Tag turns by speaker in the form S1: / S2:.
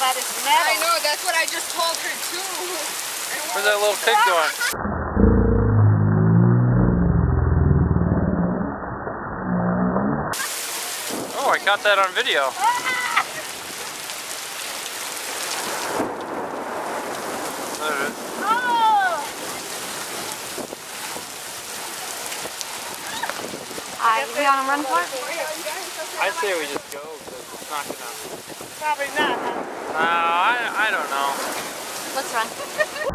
S1: that is metal.
S2: I know, that's what I just told her too.
S3: Where's that little pig going? Oh, I caught that on video. There it is.
S1: We on a run for it?
S3: I'd say we just go because it's not gonna.
S1: Probably not, huh?
S3: No, I don't know.
S1: Let's run.